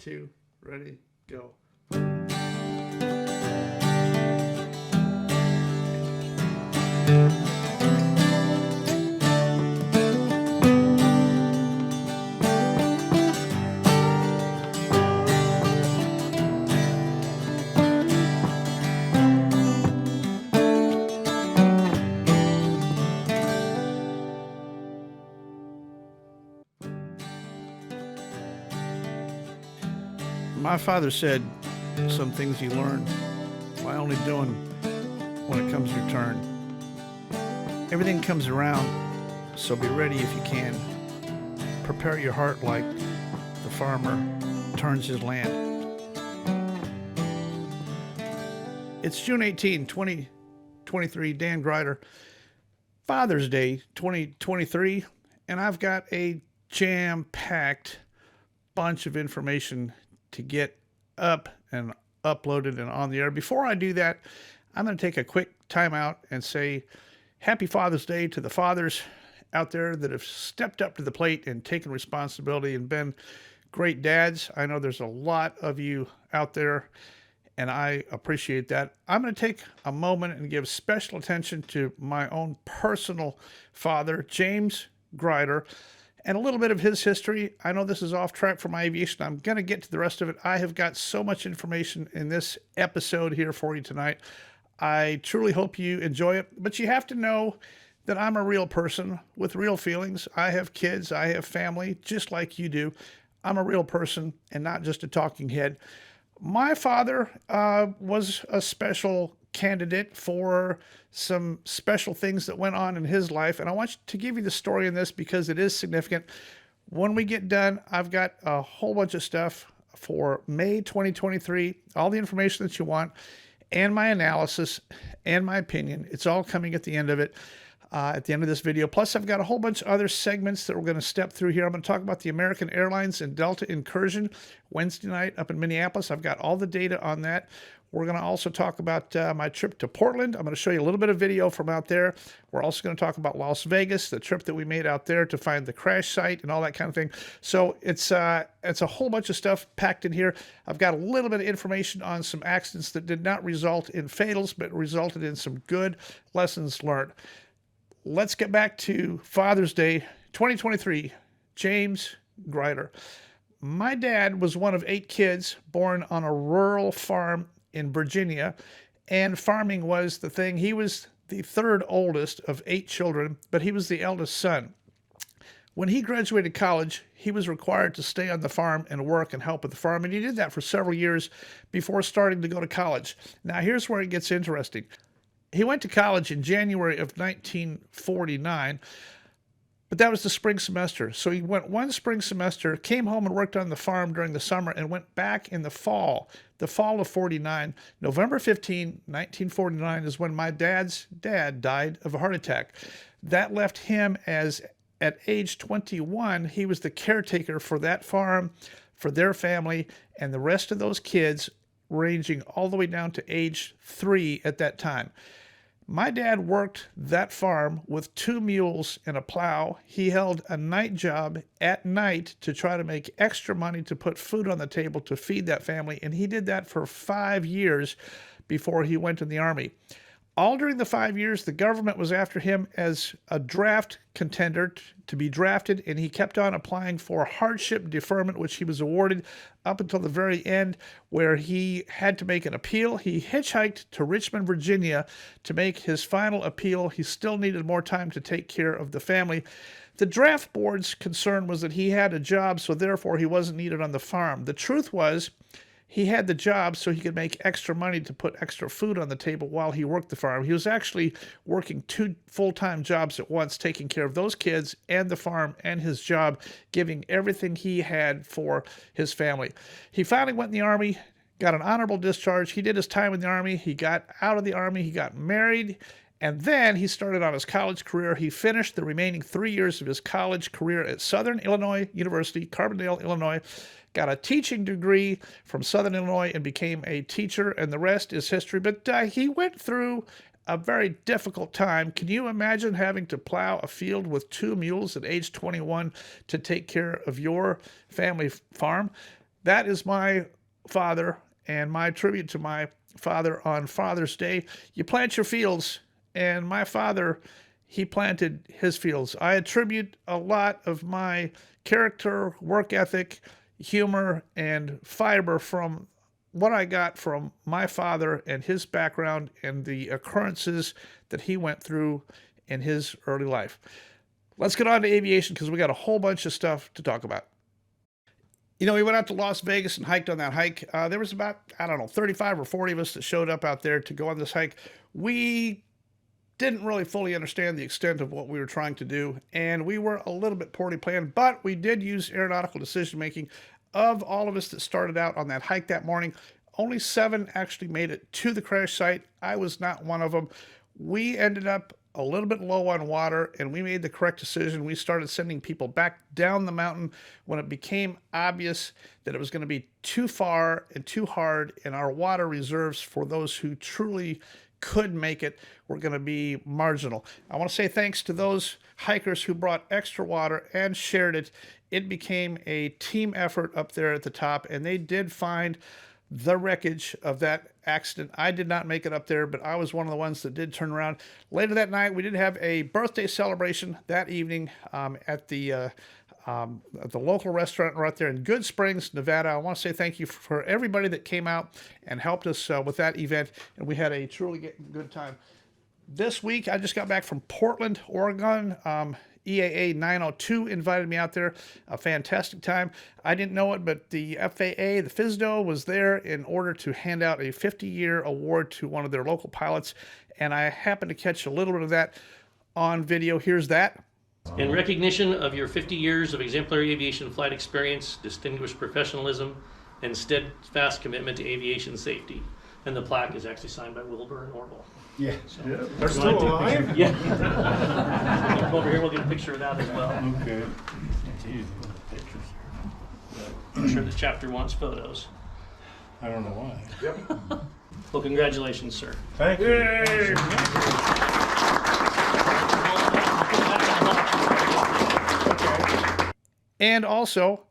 2, ready, go. My father said some things you learn by only doing when it comes your turn. Everything comes around, so be ready if you can. Prepare your heart like the farmer turns his land. It's June 18, 2023, Dan Grider, Father's Day 2023, and I've got a jam-packed bunch of information to get up and uploaded and on the air. Before I do that, I'm going to take a quick time out and say Happy Father's Day to the fathers out there that have stepped up to the plate and taken responsibility and been great dads. I know there's a lot of you out there, and I appreciate that. I'm going to take a moment and give special attention to my own personal father, James Grider, and a little bit of his history. I know this is off track for my aviation. I'm going to get to the rest of it. I have got so much information in this episode here for you tonight. I truly hope you enjoy it. But you have to know that I'm a real person with real feelings. I have kids. I have family, just like you do. I'm a real person and not just a talking head. My father was a special candidate for some special things that went on in his life. And I want to give you the story in this because it is significant. When we get done, I've got a whole bunch of stuff for May 2023, all the information that you want, and my analysis and my opinion. It's all coming at the end of it. At the end of this video. Plus, I've got a whole bunch of other segments that we're going to step through here. I'm going to talk about the American Airlines and Delta incursion Wednesday night up in Minneapolis. I've got all the data on that. We're going to also talk about my trip to Portland. I'm going to show you a little bit of video from out there. We're also going to talk about Las Vegas, the trip that we made out there to find the crash site and all that kind of thing. So it's a whole bunch of stuff packed in here. I've got a little bit of information on some accidents that did not result in fatals, but resulted in some good lessons learned. Let's get back to Father's Day 2023, James Grider. My dad was one of 8 kids born on a rural farm in Virginia, and farming was the thing. He was the 3rd oldest of 8 children, but he was the eldest son. When he graduated college, he was required to stay on the farm and work and help with the farm, and he did that for several years before starting to go to college. Now, here's where it gets interesting. He went to college in January of 1949, but that was the spring semester. So he went one spring semester, came home and worked on the farm during the summer, and went back in the fall of 49. November 15, 1949 is when my dad's dad died of a heart attack. That left him at age 21, he was the caretaker for that farm, for their family, and the rest of those kids ranging all the way down to age 3 at that time. My dad worked that farm with 2 mules and a plow. He held a night job at night to try to make extra money to put food on the table to feed that family, and he did that for 5 years before he went in the Army. All during the 5 years, the government was after him as a draft contender to be drafted, and he kept on applying for hardship deferment, which he was awarded up until the very end, where he had to make an appeal. He hitchhiked to Richmond, Virginia to make his final appeal. He still needed more time to take care of the family. The draft board's concern was that he had a job, so therefore he wasn't needed on the farm. The truth was, he had the job so he could make extra money to put extra food on the table while he worked the farm. He was actually working 2 full-time jobs at once, taking care of those kids and the farm and his job, giving everything he had for his family. He finally went in the Army, got an honorable discharge. He did his time in the Army. He got out of the Army. He got married. And then he started on his college career. He finished the remaining 3 years of his college career at Southern Illinois University, Carbondale, Illinois, got a teaching degree from Southern Illinois and became a teacher, and the rest is history. But he went through a very difficult time. Can you imagine having to plow a field with 2 mules at age 21 to take care of your family farm? that is my father and my tribute to my father on Father's Day. You plant your fields, and my father, he planted his fields. I attribute a lot of my character, work ethic, humor, and fiber from what I got from my father and his background and the occurrences that he went through in his early life. Let's get on to aviation because we got a whole bunch of stuff to talk about. You know, we went out to Las Vegas and hiked on that hike. There was about, 35 or 40 of us that showed up out there to go on this hike. We didn't really fully understand the extent of what we were trying to do, and we were a little bit poorly planned, but we did use aeronautical decision making. Of all of us that started out on that hike that morning, only 7 actually made it to the crash site. I was not one of them. We ended up a little bit low on water, and we made the correct decision. We started sending people back down the mountain when it became obvious that it was going to be too far and too hard, and our water reserves for those who truly could make it were going to be marginal. I want to say thanks to those hikers who brought extra water and shared it. It became a team effort up there at the top, and they did find the wreckage of that accident. I did not make it up there, but I was one of the ones that did turn around. Later that night, we did have a birthday celebration that evening at the local restaurant right there in Good Springs, Nevada. I want to say thank you for everybody that came out and helped us with that event, and we had a truly good time. This week, I just got back from Portland, Oregon. EAA 902 invited me out there. A fantastic time. I didn't know it, but the FAA, the FSDO, was there in order to hand out a 50-year award to one of their local pilots, and I happened to catch a little bit of that on video. Here's that. In recognition of your 50 years of exemplary aviation flight experience, distinguished professionalism, and steadfast commitment to aviation safety. And the plaque is actually signed by Wilbur and Orville. Yeah. So, They're still alive? Yeah. Come over here, we'll get a picture of that as well. Okay. I'm sure the chapter wants photos. I don't know why. Yep. Well, congratulations, sir. Thank you. Yay! And also,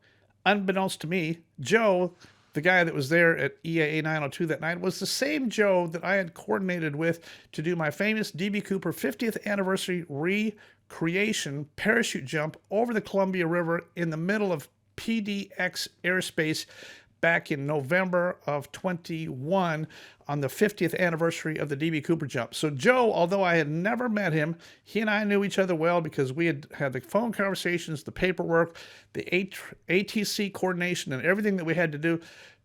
unbeknownst to me, Joe, the guy that was there at EAA 902 that night, was the same Joe that I had coordinated with to do my famous DB Cooper 50th anniversary recreation parachute jump over the Columbia River in the middle of PDX airspace back in November of 21 on the 50th anniversary of the DB Cooper jump. So Joe, although I had never met him, he and I knew each other well because we had had the phone conversations, the paperwork, the ATC coordination, and everything that we had to do.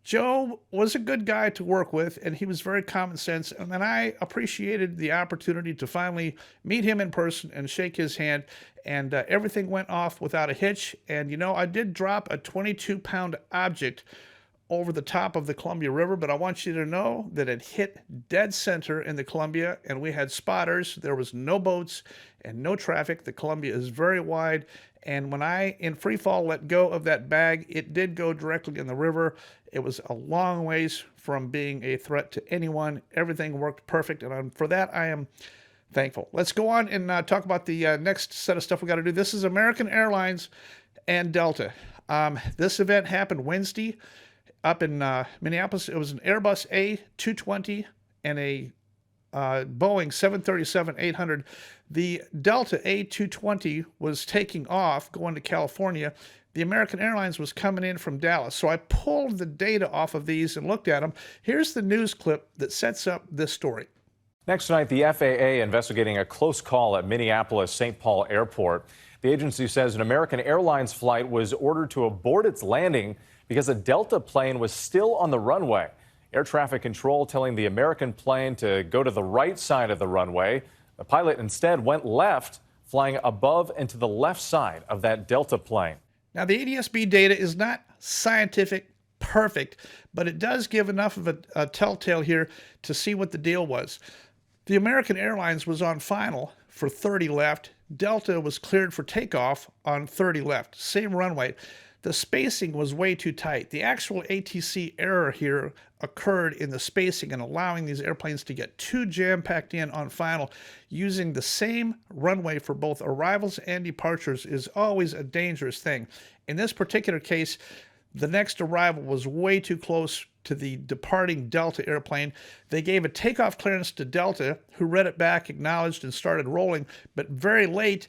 Joe was a good guy to work with, and he was very common sense, and I appreciated the opportunity to finally meet him in person and shake his hand, and everything went off without a hitch. And, you know, I did drop a 22-pound object over the top of the Columbia River, but I want you to know that it hit dead center in the Columbia, and we had spotters. There was no boats and no traffic. The Columbia is very wide, and when I, in free fall, let go of that bag, it did go directly in the river. It was a long ways from being a threat to anyone. Everything worked perfect, and for that, I am thankful. Let's go on and talk about the next set of stuff we got to do. This is American Airlines and Delta. This event happened Wednesday up in Minneapolis. It was an Airbus A220 and a Boeing 737-800. The Delta A220 was taking off, going to California. The American Airlines was coming in from Dallas. So I pulled the data off of these and looked at them. Here's the news clip that sets up this story. Next tonight, the FAA investigating a close call at Minneapolis St. Paul Airport. The agency says an American Airlines flight was ordered to abort its landing because a Delta plane was still on the runway. Air traffic control telling the American plane to go to the right side of the runway. The pilot instead went left, flying above and to the left side of that Delta plane. Now, the ADS-B data is not scientific perfect, but it does give enough of a telltale here to see what the deal was. The American Airlines was on final for 30 left. Delta was cleared for takeoff on 30 left. Same runway. The spacing was way too tight. The actual ATC error here occurred in the spacing and allowing these airplanes to get too jam-packed in on final. Using the same runway for both arrivals and departures is always a dangerous thing. In this particular case, The next arrival was way too close to the departing Delta airplane. They gave a takeoff clearance to Delta, who read it back, acknowledged, and started rolling. But very late,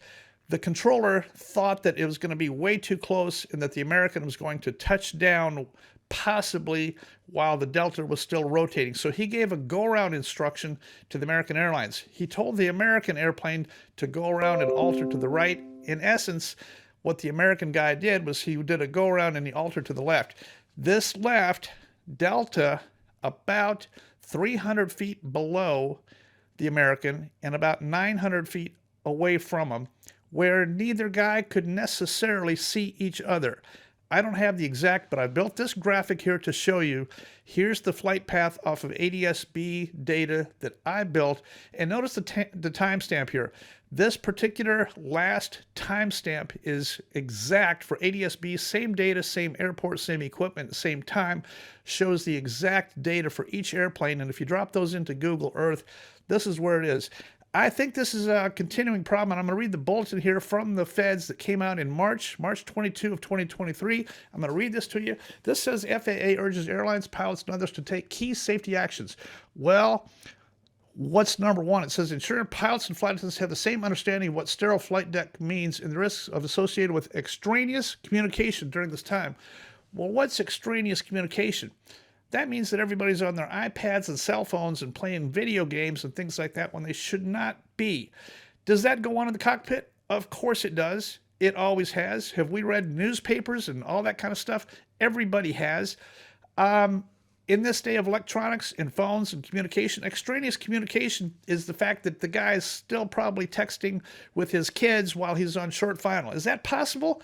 the controller thought that it was going to be way too close and that the American was going to touch down possibly while the Delta was still rotating. So he gave a go-around instruction to the American Airlines. He told the American airplane to go around and alter to the right. In essence, what the American guy did was he did a go-around and he altered to the left. This left Delta about 300 feet below the American and about 900 feet away from him, where neither guy could necessarily see each other. I don't have the exact, but I built this graphic here to show you. Here's the flight path off of ADS-B data that I built. And notice the timestamp here. This particular last timestamp is exact for ADS-B. Same data, same airport, same equipment, same time. Shows the exact data for each airplane. And if you drop those into Google Earth, this is where it is. I think this is a continuing problem, and I'm going to read the bulletin here from the feds that came out in March 22 of 2023. I'm going to read this to you. This says FAA urges airlines, pilots, and others to take key safety actions. Well, what's number one? It says ensuring pilots and flight attendants have the same understanding of what sterile flight deck means and the risks associated with extraneous communication during this time. Well, what's extraneous communication? That means that everybody's on their iPads and cell phones and playing video games and things like that when they should not be. Does that go on in the cockpit? Of course it does. It always has. Have we read newspapers and all that kind of stuff? Everybody has. In this day of electronics and phones and communication, extraneous communication is the fact that the guy is still probably texting with his kids while he's on short final. Is that possible?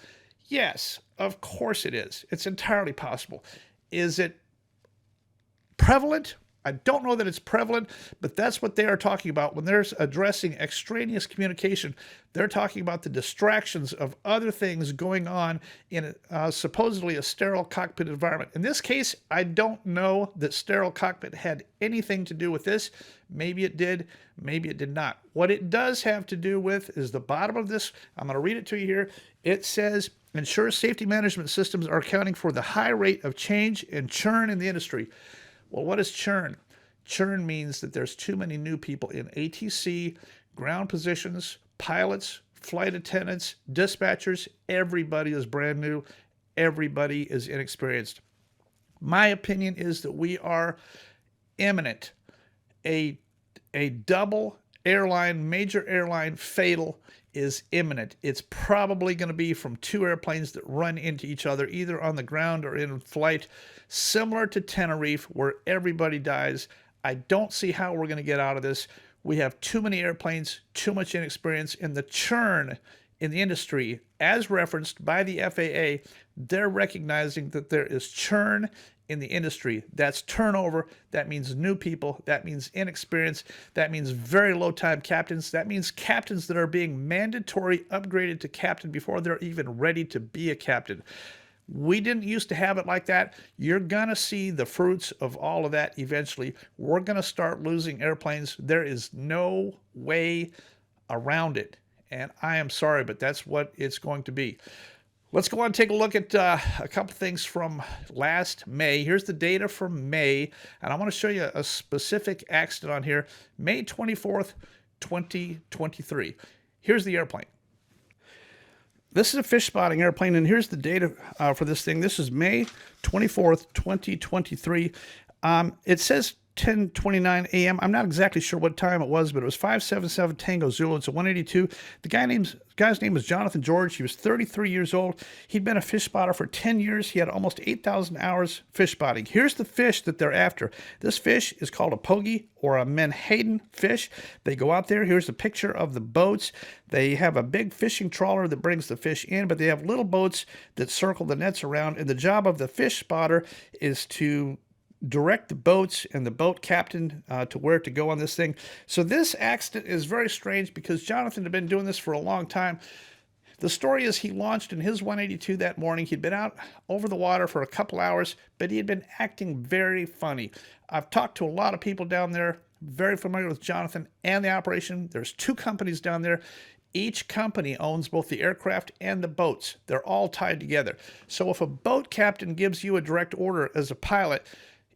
Yes, of course it is. It's entirely possible. Is it prevalent? I don't know that it's prevalent, but that's what they are talking about when they're addressing extraneous communication. They're talking about the distractions of other things going on in supposedly a sterile cockpit environment. In this case, I don't know that sterile cockpit had anything to do with this. Maybe it did, maybe it did not. What it does have to do with is the bottom of this. I'm going to read it to you here. It says, ensure safety management systems are accounting for the high rate of change and churn in the industry. Well, what is churn? Churn means that there's too many new people in ATC, ground positions, pilots, flight attendants, dispatchers. Everybody is brand new. Everybody is inexperienced. My opinion is that we are imminent. A double airline, major airline fatal is imminent. It's probably going to be from two airplanes that run into each other, either on the ground or in flight, similar to Tenerife, where everybody dies. I don't see how we're going to get out of this. We have too many airplanes, too much inexperience, and the churn in the industry, as referenced by the FAA, they're recognizing that there is churn in the industry. That's turnover. That means new people. That means inexperience. That means very low time captains. That means captains that are being mandatory upgraded to captain before they're even ready to be a captain. We didn't used to have it like that. You're going to see the fruits of all of that eventually. We're going to start losing airplanes. There is no way around it. And I am sorry, but that's what it's going to be. Let's go on and take a look at a couple things from last May. Here's the data from May, and I want to show you a specific accident on here. May 24th, 2023. Here's the airplane. This is a fish spotting airplane, and here's the data for this thing. This is May 24th, 2023. It says 10:29 a.m. I'm not exactly sure what time it was, but it was 577 Tango Zulu. It's a 182. The guy's name was Jonathan George. He was 33 years old. He'd been a fish spotter for 10 years. He had almost 8,000 hours fish spotting. Here's the fish that they're after. This fish is called a pogie or a menhaden fish. They go out there. Here's a picture of the boats. They have a big fishing trawler that brings the fish in, but they have little boats that circle the nets around. And the job of the fish spotter is to direct the boats and the boat captain to where to go on this thing. So this accident is very strange because Jonathan had been doing this for a long time. The story is he launched in his 182 that morning. He'd been out over the water for a couple hours, but he had been acting very funny. I've talked to a lot of people down there, very familiar with Jonathan and the operation. There's two companies down there. Each company owns both the aircraft and the boats. They're all tied together. So if a boat captain gives you a direct order as a pilot,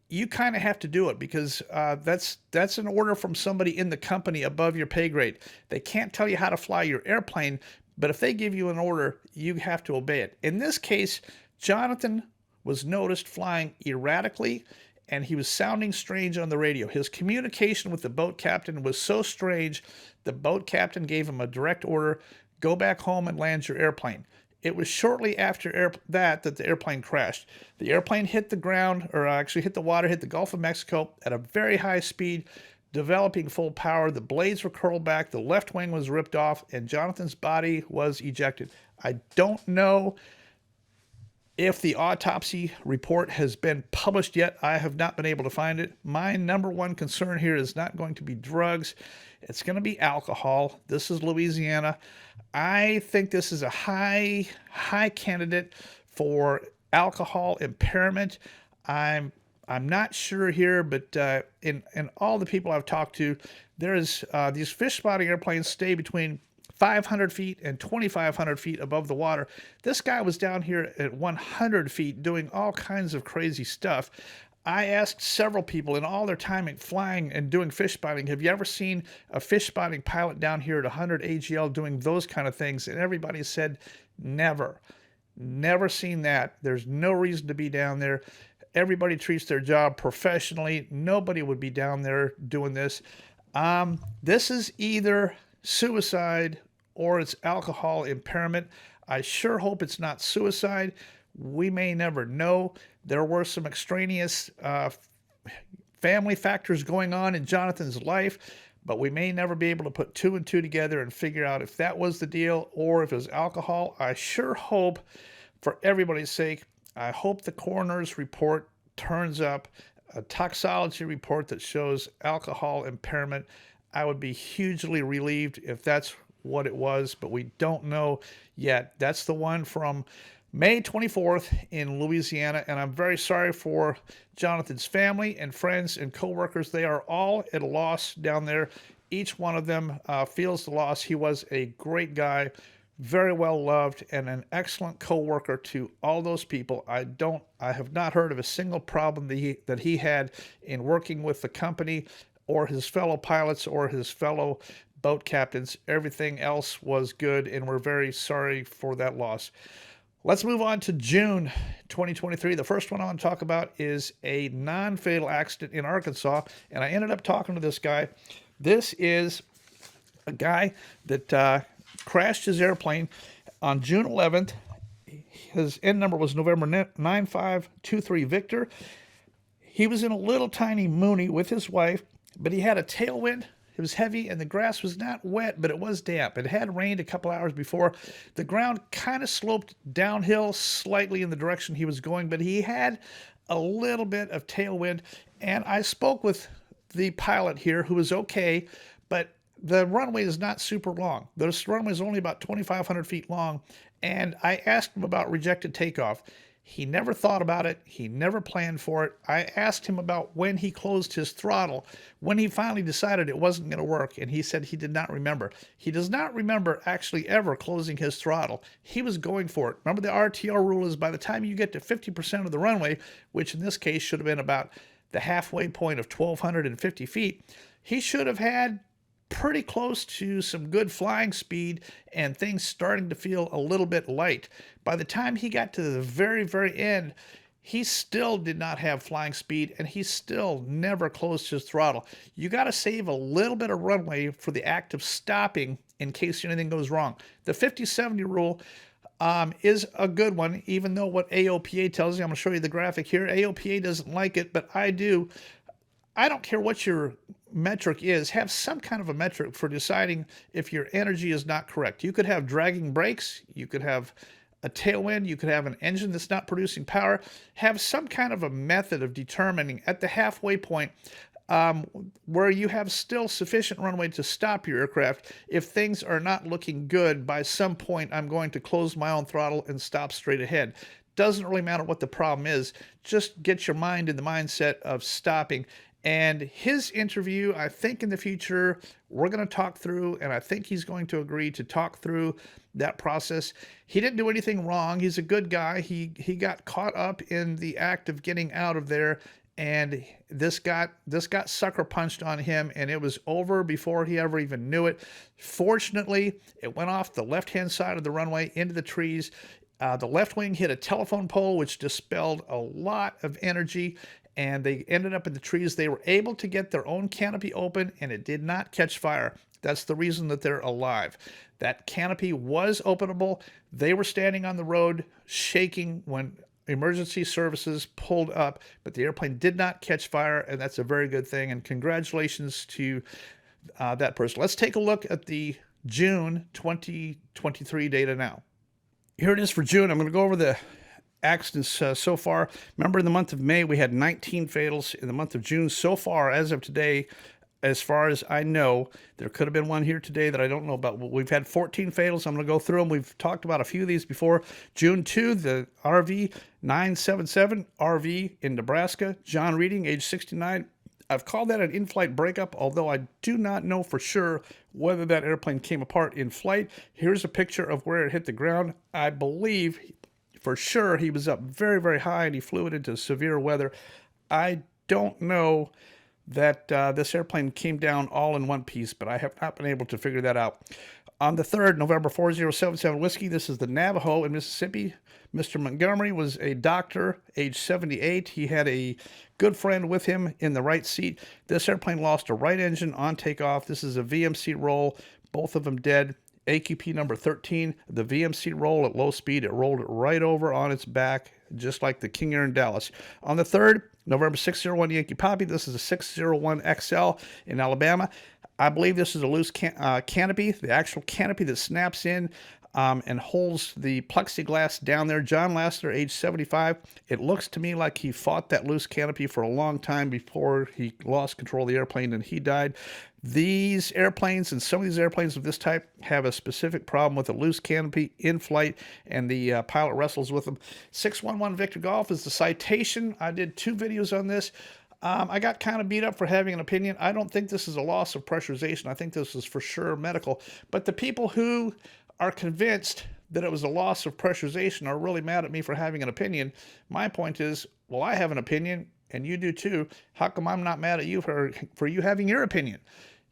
you kind of have to do it because that's an order from somebody in the company above your pay grade. They can't tell you how to fly your airplane, but if they give you an order, you have to obey it. In this case, Jonathan was noticed flying erratically, and he was sounding strange on the radio. His communication with the boat captain was so strange, the boat captain gave him a direct order, go back home and land your airplane. It was shortly after that the airplane crashed. The airplane hit the ground, or actually hit the water, hit the Gulf of Mexico at a very high speed, developing full power. The blades were curled back, the left wing was ripped off, and Jonathan's body was ejected. I don't know if the autopsy report has been published yet. I have not been able to find it. My number one concern here is not going to be drugs. It's going to be alcohol. This is Louisiana. I think this is a high candidate for alcohol impairment. I'm not sure here, but in all the people I've talked to, there is these fish spotting airplanes stay between 500 feet and 2,500 feet above the water. This guy was down here at 100 feet doing all kinds of crazy stuff. I asked several people in all their time flying and doing fish spotting, have you ever seen a fish spotting pilot down here at 100 AGL doing those kind of things? And everybody said, never. Never seen that. There's no reason to be down there. Everybody treats their job professionally. Nobody would be down there doing this. This is either suicide or it's alcohol impairment. I sure hope it's not suicide. We may never know. There were some extraneous family factors going on in Jonathan's life, but we may never be able to put two and two together and figure out if that was the deal or if it was alcohol. I sure hope, for everybody's sake, I hope the coroner's report turns up a toxicology report that shows alcohol impairment. I would be hugely relieved if that's what it was, but we don't know yet. That's the one from May 24th in Louisiana, and I'm very sorry for Jonathan's family and friends and coworkers. They are all at a loss down there. Each one of them feels the loss. He was a great guy, very well loved, and an excellent coworker to all those people. I have not heard of a single problem that he had in working with the company or his fellow pilots or his fellow boat captains. Everything else was good, and we're very sorry for that loss. Let's move on to June 2023. The first one I want to talk about is a non-fatal accident in Arkansas, and I ended up talking to this guy. This is a guy that crashed his airplane on June 11th. His N number was November 9523 Victor. He was in a little tiny Mooney with his wife, but he had a tailwind. It was heavy, and the grass was not wet, but it was damp. It had rained a couple hours before. The ground kind of sloped downhill slightly in the direction he was going, but he had a little bit of tailwind. And I spoke with the pilot here, who was okay, but the runway is not super long. This runway is only about 2,500 feet long, and I asked him about rejected takeoff. He never thought about it. He never planned for it. I asked him about when he closed his throttle, when he finally decided it wasn't going to work, and he said he did not remember. He does not remember actually ever closing his throttle. He was going for it. Remember, the RTO rule is by the time you get to 50% of the runway, which in this case should have been about the halfway point of 1,250 feet, he should have had pretty close to some good flying speed and things starting to feel a little bit light. By the time he got to the very, very end, he still did not have flying speed, and he still never closed his throttle. You got to save a little bit of runway for the act of stopping in case anything goes wrong. The 50-70 rule is a good one, even though what AOPA tells you, I'm going to show you the graphic here. AOPA doesn't like it, but I do. I don't care what your metric is, have some kind of a metric for deciding if your energy is not correct. You could have dragging brakes, you could have a tailwind, you could have an engine that's not producing power. Have some kind of a method of determining at the halfway point where you have still sufficient runway to stop your aircraft. If things are not looking good, by some point I'm going to close my own throttle and stop straight ahead. Doesn't really matter what the problem is. Just get your mind in the mindset of stopping. And his interview, I think in the future, we're going to talk through, and I think he's going to agree to talk through that process. He didn't do anything wrong. He's a good guy. He got caught up in the act of getting out of there, and this got sucker punched on him, and it was over before he ever even knew it. Fortunately, it went off the left-hand side of the runway into the trees. The left wing hit a telephone pole, which dispelled a lot of energy, and they ended up in the trees. They were able to get their own canopy open, and it did not catch fire. That's the reason that they're alive. That canopy was openable. They were standing on the road shaking when emergency services pulled up, but the airplane did not catch fire, and that's a very good thing, and congratulations to that person. Let's take a look at the June 2023 data now. Here it is for June. I'm going to go over the accidents so far. Remember, in the month of May, we had 19 fatals. In the month of June, so far, as of today, as far as I know, there could have been one here today that I don't know about. We've had 14 fatals. I'm going to go through them. We've talked about a few of these before. June 2, the RV 977 RV in Nebraska. John Reading, age 69. I've called that an in-flight breakup, although I do not know for sure whether that airplane came apart in flight. Here's a picture of where it hit the ground. I believe for sure he was up very, very high and he flew it into severe weather. I don't know that this airplane came down all in one piece, but I have not been able to figure that out. On the 3rd, November 4077 Whiskey, this is the Navajo in Mississippi. Mr. Montgomery was a doctor, age 78. He had a good friend with him in the right seat. This airplane lost a right engine on takeoff. This is a VMC roll, both of them dead. AQP number 13, the VMC roll at low speed, it rolled it right over on its back, just like the King Air in Dallas. On the 3rd, November 601 Yankee Poppy, this is a 601 XL in Alabama. I believe this is a loose canopy, the actual canopy that snaps in and holds the plexiglass down there. John Lassiter, age 75. It looks to me like he fought that loose canopy for a long time before he lost control of the airplane and he died. These airplanes and some of these airplanes of this type have a specific problem with a loose canopy in flight, and the pilot wrestles with them. 611 Victor Golf is the citation. I did 2 videos on this. I got kind of beat up for having an opinion. I don't think this is a loss of pressurization. I think this is for sure medical. But the people who are convinced that it was a loss of pressurization are really mad at me for having an opinion. My point is, well, I have an opinion, and you do too. How come I'm not mad at you for you having your opinion?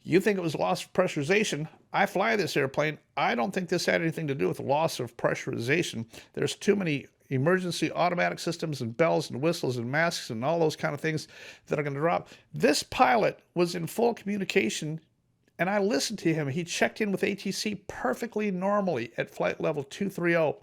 You think it was a loss of pressurization. I fly this airplane. I don't think this had anything to do with loss of pressurization. There's too many emergency automatic systems and bells and whistles and masks and all those kind of things that are going to drop. This pilot was in full communication, and I listened to him. He checked in with ATC perfectly normally at flight level 230.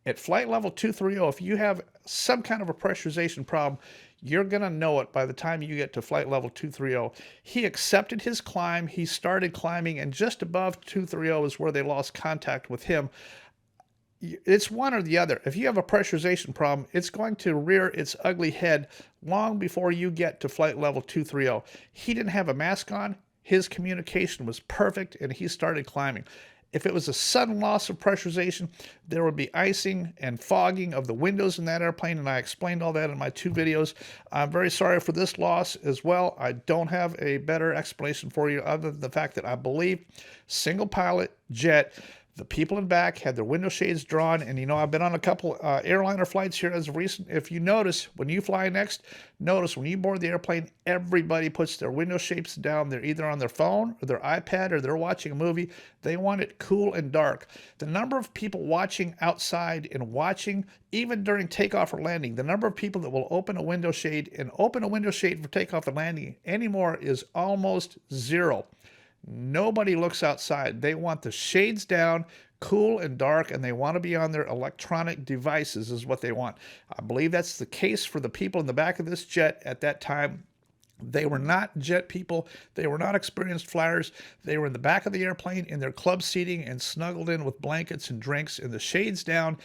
At flight level 230, if you have some kind of a pressurization problem, you're going to know it by the time you get to flight level 230. He accepted his climb. He started climbing, and just above 230 is where they lost contact with him. It's one or the other. If you have a pressurization problem, it's going to rear its ugly head long before you get to flight level 230. He didn't have a mask on. His communication was perfect, and he started climbing. If it was a sudden loss of pressurization, there would be icing and fogging of the windows in that airplane, and I explained all that in my 2 videos. I'm very sorry for this loss as well. I don't have a better explanation for you other than the fact that I believe single pilot jet, the people in back had their window shades drawn, and you know, I've been on a couple airliner flights here as of recent. If you notice, when you fly next, notice when you board the airplane, everybody puts their window shades down. They're either on their phone or their iPad or they're watching a movie. They want it cool and dark. The number of people watching outside and watching, even during takeoff or landing, the number of people that will open a window shade for takeoff and landing anymore is almost zero. Nobody looks outside. They want the shades down, cool and dark, and they want to be on their electronic devices is what they want. I believe that's the case for the people in the back of this jet at that time. They were not jet people. They were not experienced flyers. They were in the back of the airplane in their club seating and snuggled in with blankets and drinks and the shades down.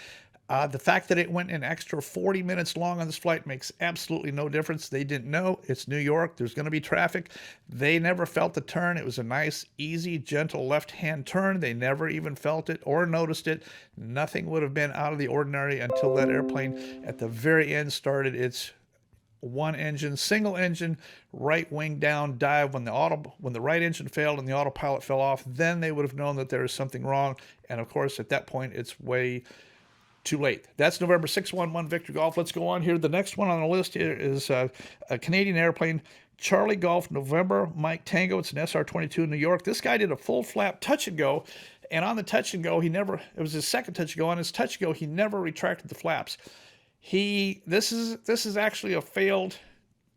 The fact that it went an extra 40 minutes long on this flight makes absolutely no difference. They didn't know. It's New York. There's going to be traffic. They never felt the turn. It was a nice, easy, gentle left-hand turn. They never even felt it or noticed it. Nothing would have been out of the ordinary until that airplane at the very end started its one engine, single engine, right wing down dive. When the right engine failed and the autopilot fell off, then they would have known that there was something wrong. And of course, at that point, it's way too late. That's November 611 Victor Golf. Let's go on here. The next one on the list here is a Canadian airplane, Charlie Golf November Mike Tango. It's an SR-22 in New York. This guy did a full flap touch and go, and on the touch and go, it was his second touch and go. On his touch and go, he never retracted the flaps. This is actually a failed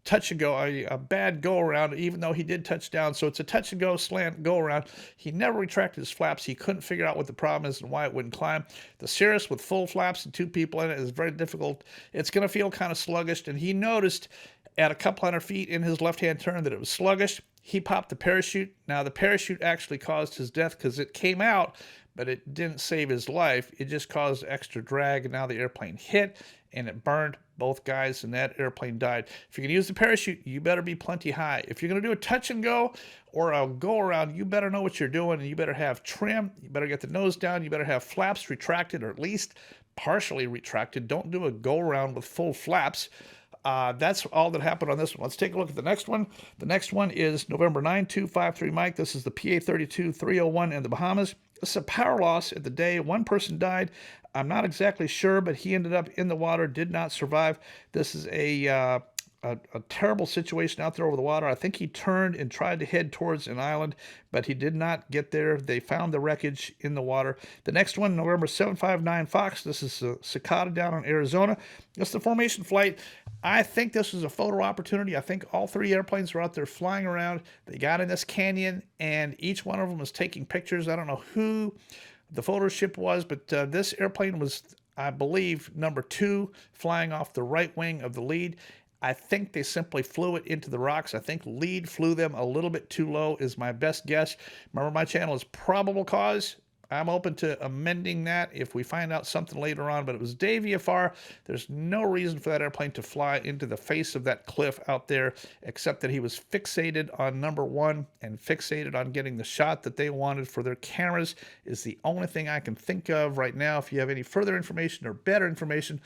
touch and go, a bad go around, even though he did touch down. So it's a touch and go slant go around. He never retracted his flaps. He couldn't figure out what the problem is and why it wouldn't climb. The Cirrus with full flaps and 2 people in it is very difficult. It's going to feel kind of sluggish. And he noticed at a couple hundred feet in his left-hand turn that it was sluggish. He popped the parachute. Now the parachute actually caused his death because it came out, but it didn't save his life. It just caused extra drag, and now the airplane hit and it burned both guys, and that airplane died. If you're going to use the parachute, you better be plenty high. If you're going to do a touch and go or a go around, you better know what you're doing, and you better have trim. You better get the nose down. You better have flaps retracted, or at least partially retracted. Don't do a go around with full flaps. That's all that happened on this one. Let's take a look at the next one. The next one is November 9253 Mike. This is the PA-32301 in the Bahamas. This is a power loss at the day. One person died. I'm not exactly sure, but he ended up in the water, did not survive. This is a terrible situation out there over the water. I think he turned and tried to head towards an island, but he did not get there. They found the wreckage in the water. The next one, November 759 Fox. This is a Cicada down in Arizona. This is the formation flight. I think this was a photo opportunity. I think all 3 airplanes were out there flying around. They got in this canyon, and each one of them was taking pictures. I don't know who the photo ship was, but this airplane was, I believe, number 2, flying off the right wing of the lead. I think they simply flew it into the rocks. I think lead flew them a little bit too low is my best guess. Remember, my channel is probable cause. I'm open to amending that if we find out something later on, but it was day VFR. There's no reason for that airplane to fly into the face of that cliff out there, except that he was fixated on number 1 and fixated on getting the shot that they wanted for their cameras is the only thing I can think of right now. If you have any further information or better information,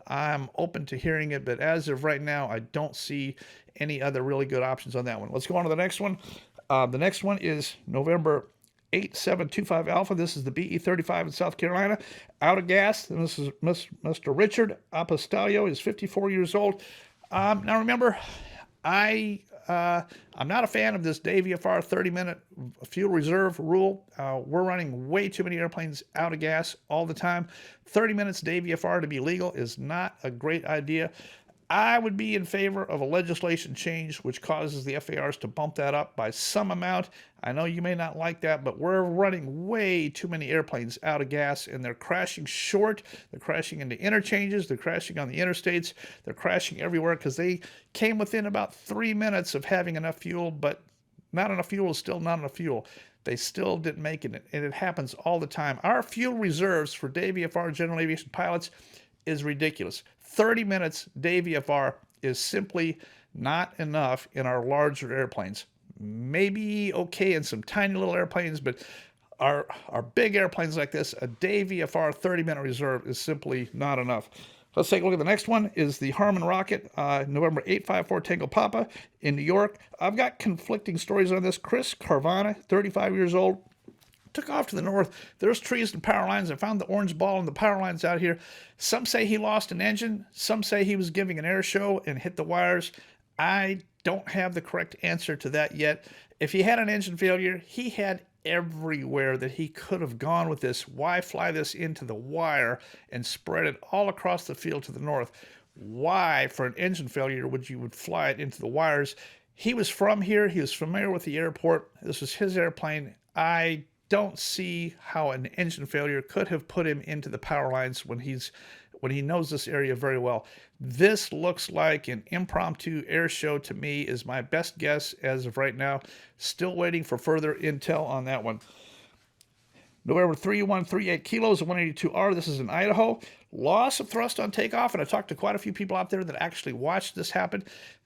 I'm open to hearing it, but as of right now, I don't see any other really good options on that one. Let's go on to the next one. The next one is November 8725 Alpha. This is the BE-35 in South Carolina. Out of gas. And this is Mr. Richard Apostolio. He's 54 years old. Now remember, I'm not a fan of this day VFR 30-minute fuel reserve rule. We're running way too many airplanes out of gas all the time. 30 minutes day VFR to be legal is not a great idea. I would be in favor of a legislation change which causes the FARs to bump that up by some amount. I know you may not like that, but we're running way too many airplanes out of gas, and they're crashing short. They're crashing into interchanges. They're crashing on the interstates. They're crashing everywhere because they came within about 3 minutes of having enough fuel, but not enough fuel is still not enough fuel. They still didn't make it, and it happens all the time. Our fuel reserves for day VFR general aviation pilots is ridiculous. 30 minutes day VFR is simply not enough in our larger airplanes. Maybe okay in some tiny little airplanes, but our big airplanes like this, a day VFR 30-minute reserve is simply not enough. Let's take a look at the next one. Is the Harmon rocket, November 854 Tango Papa in New York. I've got conflicting stories on this. Chris Carvana, 35 years old, took off to the north. There's trees and power lines. I found the orange ball and the power lines out here. Some say he lost an engine. Some say he was giving an air show and hit the wires. I don't have the correct answer to that yet. If he had an engine failure, he had everywhere that he could have gone with this. Why fly this into the wire and spread it all across the field to the north? Why, for an engine failure, would you fly it into the wires? He was from here. He was familiar with the airport. This was his airplane. I don't see how an engine failure could have put him into the power lines when he knows this area very well. This looks like an impromptu air show to me is my best guess as of right now. Still waiting for further intel on that one. November 3138 kilos, 182R. This is in Idaho. Loss of thrust on takeoff, and I talked to quite a few people out there that actually watched this happen.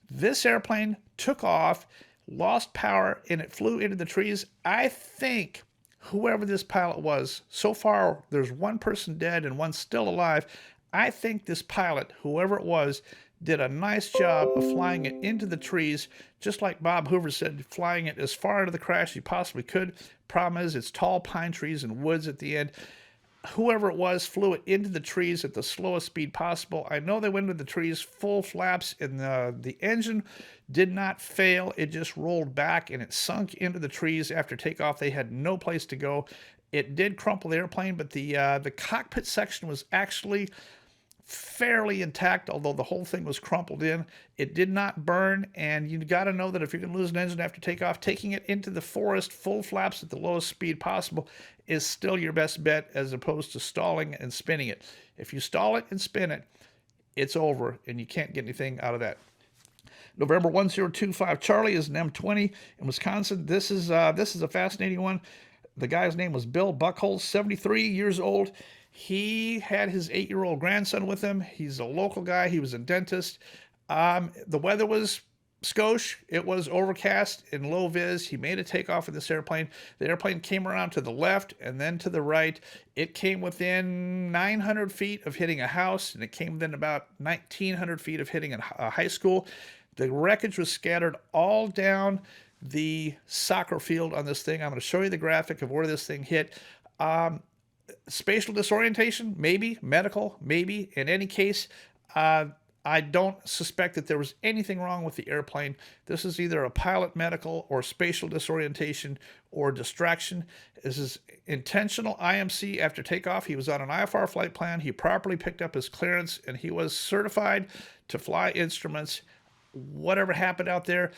This airplane took off, lost power, and it flew into the trees. I think whoever this pilot was, so far there's one person dead and one still alive. I think this pilot, whoever it was, did a nice job of flying it into the trees, just like Bob Hoover said, flying it as far into the crash as you possibly could. Problem is, it's tall pine trees and woods at the end. Whoever it was flew it into the trees at the slowest speed possible. I know they went into the trees full flaps, and the engine did not fail. It just rolled back and it sunk into the trees after takeoff. They had no place to go. It did crumple the airplane, but the cockpit section was actually fairly intact, although the whole thing was crumpled in. It did not burn, and you got to know that if you're going to lose an engine after takeoff, taking it into the forest full flaps at the lowest speed possible is still your best bet, as opposed to stalling and spinning it. If you stall it and spin it, it's over, and you can't get anything out of that. November 1025 Charlie is an M20 in Wisconsin. This is a fascinating one. The guy's name was Bill Buckholz, 73 years old. He had his 8-year-old grandson with him. He's a local guy. He was a dentist. The weather was skosh. It was overcast and low vis. He made a takeoff in this airplane. The airplane came around to the left and then to the right. It came within 900 feet of hitting a house, and it came within about 1,900 feet of hitting a high school. The wreckage was scattered all down the soccer field on this thing. I'm going to show you the graphic of where this thing hit. Spatial disorientation, maybe. Medical, maybe. In any case, I don't suspect that there was anything wrong with the airplane. This is either a pilot medical or spatial disorientation or distraction. This is intentional IMC after takeoff. He was on an IFR flight plan. He properly picked up his clearance, and he was certified to fly instruments. Whatever happened out there,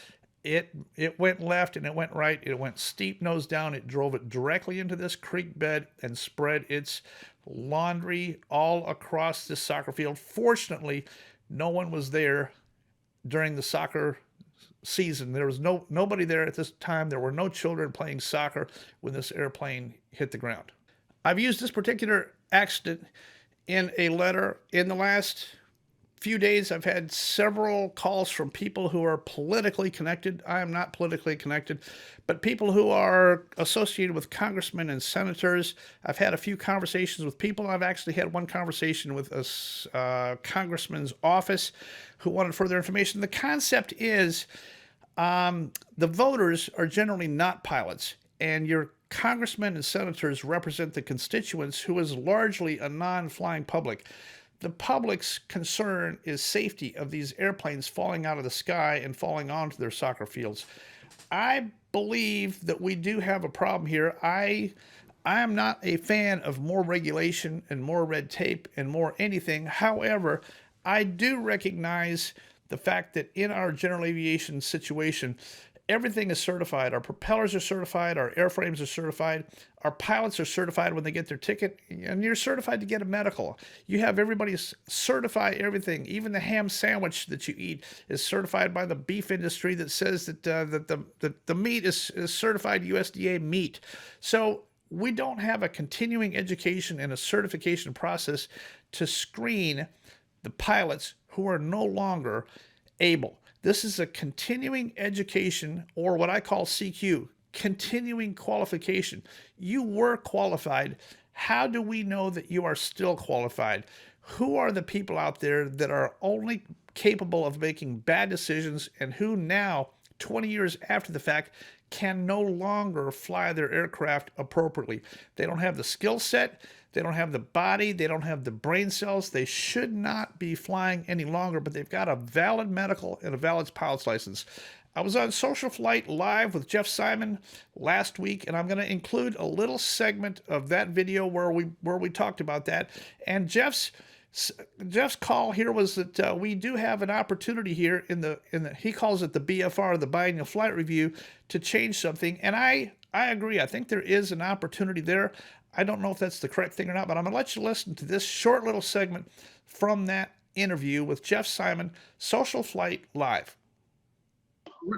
it went left and it went right. It went steep nose down. It drove it directly into this creek bed and spread its laundry all across this soccer field. Fortunately, no one was there during the soccer season. There was nobody there at this time. There were no children playing soccer when this airplane hit the ground. I've used this particular accident in a letter. In the last few days, I've had several calls from people who are politically connected. I am not politically connected, but people who are associated with congressmen and senators. I've had a few conversations with people. I've actually had one conversation with a congressman's office who wanted further information. The concept is the voters are generally not pilots, and your congressmen and senators represent the constituents, who is largely a non-flying public. The public's concern is safety of these airplanes falling out of the sky and falling onto their soccer fields. I believe that we do have a problem here. I am not a fan of more regulation and more red tape and more anything. However, I do recognize the fact that in our general aviation situation, everything is certified. Our propellers are certified. Our airframes are certified. Our pilots are certified when they get their ticket, and you're certified to get a medical. You have everybody certify everything. Even the ham sandwich that you eat is certified by the beef industry that says that the meat is certified USDA meat. So we don't have a continuing education and a certification process to screen the pilots who are no longer able. This is a continuing education, or what I call CQ, continuing qualification. You were qualified. How do we know that you are still qualified? Who are the people out there that are only capable of making bad decisions, and who now, 20 years after the fact, can no longer fly their aircraft appropriately? They don't have the skill set. They don't have the body. They don't have the brain cells. They should not be flying any longer, but they've got a valid medical and a valid pilot's license. I was on Social Flight Live with Jeff Simon last week, and I'm going to include a little segment of that video where we talked about that. And Jeff's call here was that we do have an opportunity here in the he calls it the BFR, the Biennial Flight Review, to change something. And I agree. I think there is an opportunity there. I don't know if that's the correct thing or not, but I'm going to let you listen to this short little segment from that interview with Jeff Simon, Social Flight Live.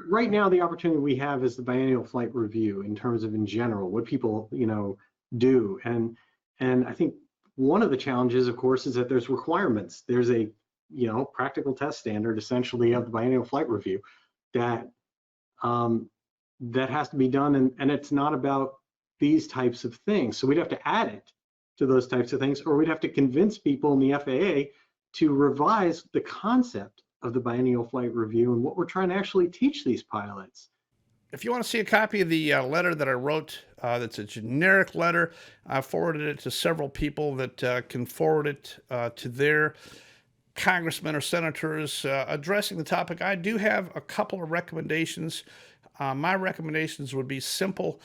Right now, the opportunity we have is the Biennial Flight Review in terms of in general, what people, do. And I think one of the challenges, of course, is that there's requirements. There's a, practical test standard, essentially, of the Biennial Flight Review that has to be done. And it's not about these types of things. So we'd have to add it to those types of things, or we'd have to convince people in the FAA to revise the concept of the biennial flight review and what we're trying to actually teach these pilots. If you want to see a copy of the letter that I wrote, that's a generic letter, I forwarded it to several people that can forward it to their congressmen or senators addressing the topic. I do have a couple of recommendations. My recommendations would be simple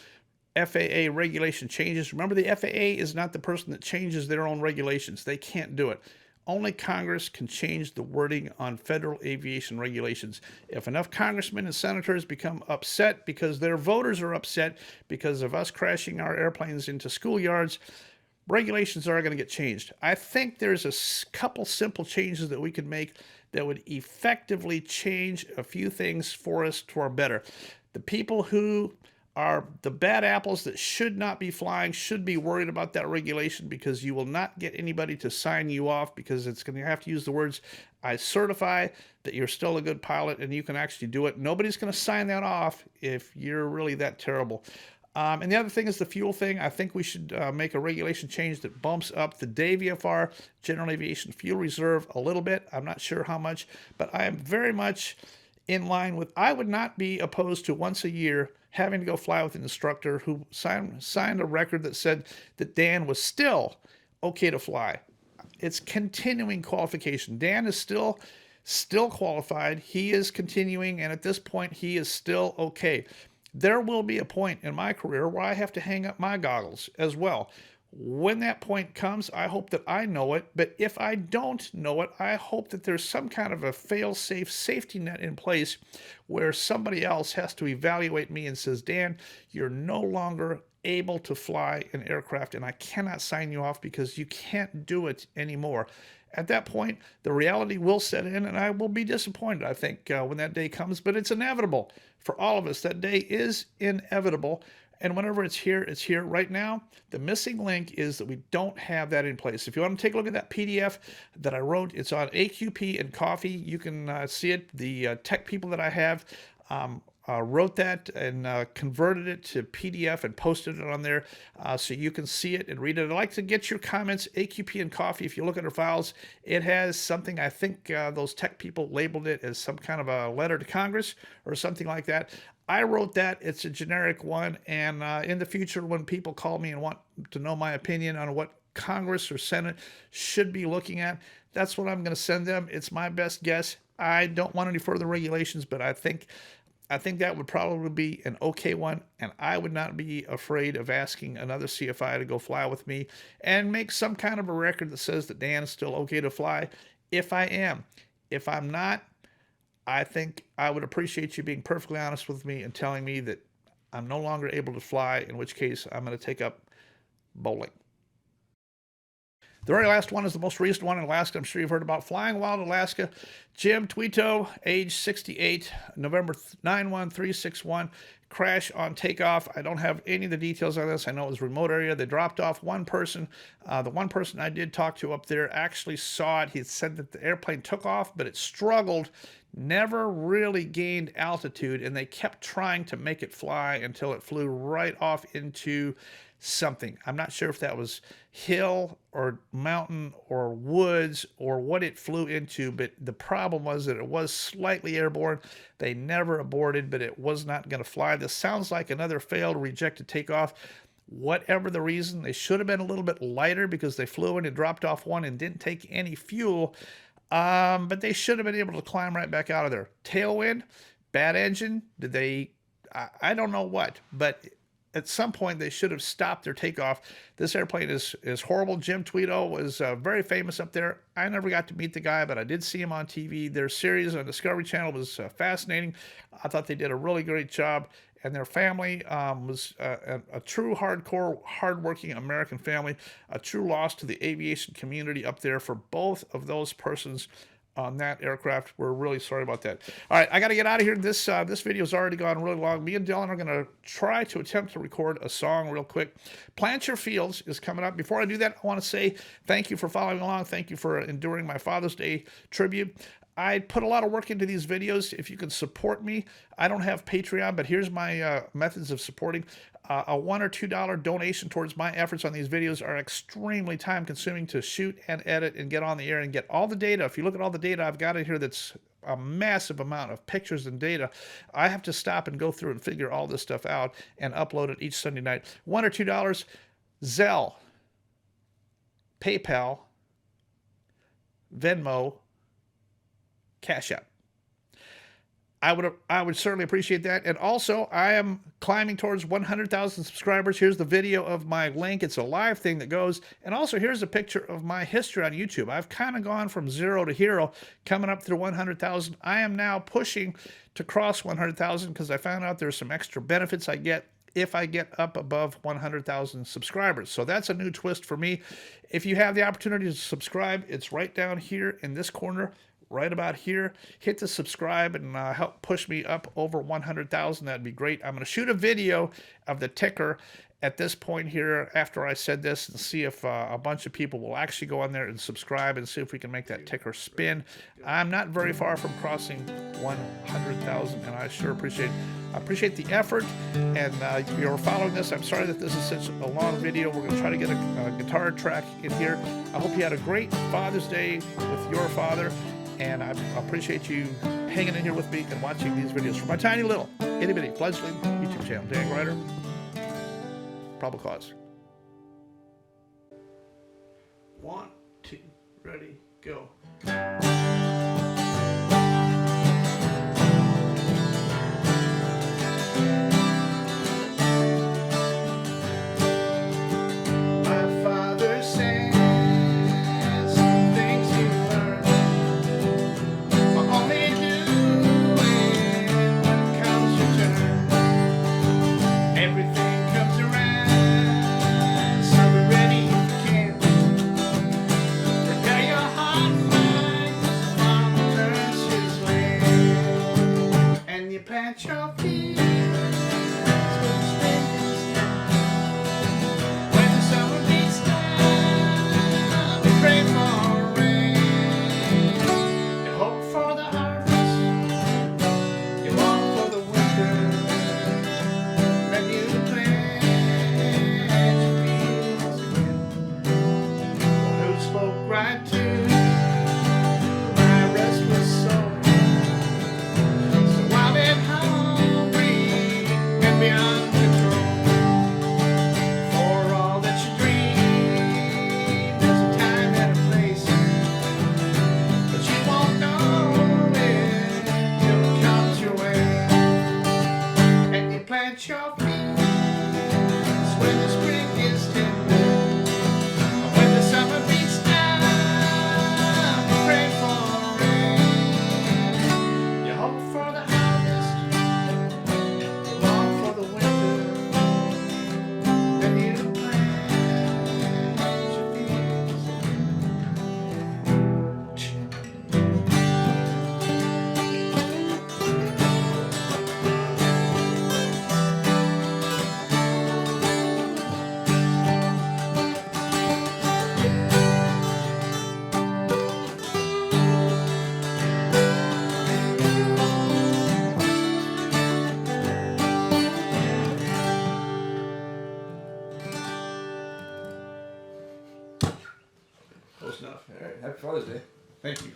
FAA regulation changes. Remember, the FAA is not the person that changes their own regulations. They can't do it. Only Congress can change the wording on federal aviation regulations. If enough congressmen and senators become upset because their voters are upset because of us crashing our airplanes into schoolyards, regulations are going to get changed. I think there's a couple simple changes that we could make that would effectively change a few things for us to our better. The people who are the bad apples that should not be flying should be worried about that regulation, because you will not get anybody to sign you off, because it's going to have to use the words, I certify that you're still a good pilot and you can actually do it. Nobody's going to sign that off if you're really that terrible. And the other thing is the fuel thing. I think we should make a regulation change that bumps up the DVFR, General Aviation Fuel Reserve, a little bit. I'm not sure how much, but I am very much in line with, I would not be opposed to once a year having to go fly with an instructor who signed a record that said that Dan was still okay to fly. It's continuing qualification. Dan is still qualified. He is continuing, and at this point, he is still okay. There will be a point in my career where I have to hang up my goggles as well. When that point comes, I hope that I know it, but if I don't know it, I hope that there's some kind of a fail-safe safety net in place where somebody else has to evaluate me and says, Dan, you're no longer able to fly an aircraft and I cannot sign you off because you can't do it anymore. At that point, the reality will set in and I will be disappointed, I think, when that day comes, but it's inevitable for all of us. That day is inevitable. And whenever it's here, it's here. Right now, the missing link is that we don't have that in place. If you want to take a look at that PDF that I wrote, it's on AQP and Coffee. You can see it. The tech people that I have wrote that and converted it to PDF and posted it on there so you can see it and read it. I'd like to get your comments. AQP and Coffee, if you look at our files, it has something, I think those tech people labeled it as some kind of a letter to Congress or something like that. I wrote that. It's a generic one. And in the future, when people call me and want to know my opinion on what Congress or Senate should be looking at, that's what I'm going to send them. It's my best guess. I don't want any further regulations, but I think that would probably be an okay one, and I would not be afraid of asking another CFI to go fly with me and make some kind of a record that says that Dan is still okay to fly if I am. If I'm not, I think I would appreciate you being perfectly honest with me and telling me that I'm no longer able to fly, in which case I'm going to take up bowling. The very last one is the most recent one in Alaska. I'm sure you've heard about Flying Wild Alaska. Jim Tweeto, age 68, November 91361, crash on takeoff. I don't have any of the details on this. I know it was a remote area. They dropped off one person. The one person I did talk to up there actually saw it. He said that the airplane took off, but it struggled, never really gained altitude, and they kept trying to make it fly until it flew right off into something. I'm not sure if that was hill or mountain or woods or what it flew into, but the problem was that it was slightly airborne. They never aborted, but it was not going to fly. This sounds like another failed, rejected takeoff. Whatever the reason, they should have been a little bit lighter because they flew in and dropped off one and didn't take any fuel. But they should have been able to climb right back out of there. Tailwind, bad engine, did they, I don't know what, but at some point they should have stopped their takeoff. This airplane is horrible. Jim Tweeto was very famous up there. I never got to meet the guy, but I did see him on TV. Their series on Discovery Channel was fascinating. I thought they did a really great job. And their family was a true hardcore, hardworking American family, a true loss to the aviation community up there for both of those persons on that aircraft. We're really sorry about that. All right, I got to get out of here. This video's already gone really long. Me and Dylan are going to try to attempt to record a song real quick. Plant Your Fields is coming up. Before I do that, I want to say thank you for following along. Thank you for enduring my Father's Day tribute. I put a lot of work into these videos. If you can support me, I don't have Patreon, but here's my methods of supporting. A $1 or $2 donation towards my efforts on these videos are extremely time consuming to shoot and edit and get on the air and get all the data. If you look at all the data I've got in here that's a massive amount of pictures and data. I have to stop and go through and figure all this stuff out and upload it each Sunday night. $1 or $2, Zelle, PayPal, Venmo, Cash App. I would certainly appreciate that. And also, I am climbing towards 100,000 subscribers. Here's the video of my link. It's a live thing that goes. And also, here's a picture of my history on YouTube. I've kind of gone from 0 to hero, coming up through 100,000. I am now pushing to cross 100,000 because I found out there's some extra benefits I get if I get up above 100,000 subscribers. So that's a new twist for me. If you have the opportunity to subscribe, it's right down here in this corner, right about here. Hit the subscribe and help push me up over 100,000. That'd be great. I'm going to shoot a video of the ticker at this point here after I said this and see if a bunch of people will actually go on there and subscribe and see if we can make that ticker spin. I'm not very far from crossing 100,000, and I sure appreciate the effort. And you're following this. I'm sorry that this is such a long video. We're going to try to get a guitar track in here. I hope you had a great Father's Day with your father. And I appreciate you hanging in here with me and watching these videos from my tiny little itty bitty fledgling YouTube channel. Dan Grider, Probable Cause. 1, 2, ready, go. Plant your feet when the summer beats down, you pray for rain, you hope for the harvest, you long for the winter, then you plant your fields again. Well, who spoke right to my restless soul? Beyond control, for all that you dream, there's a time and a place, but you won't know it till it comes your way, and you plant your feet when the spring is tender, when the summer beats down, you pray for rain, you hope for the Close enough. All right, happy Father's Day. Thank you.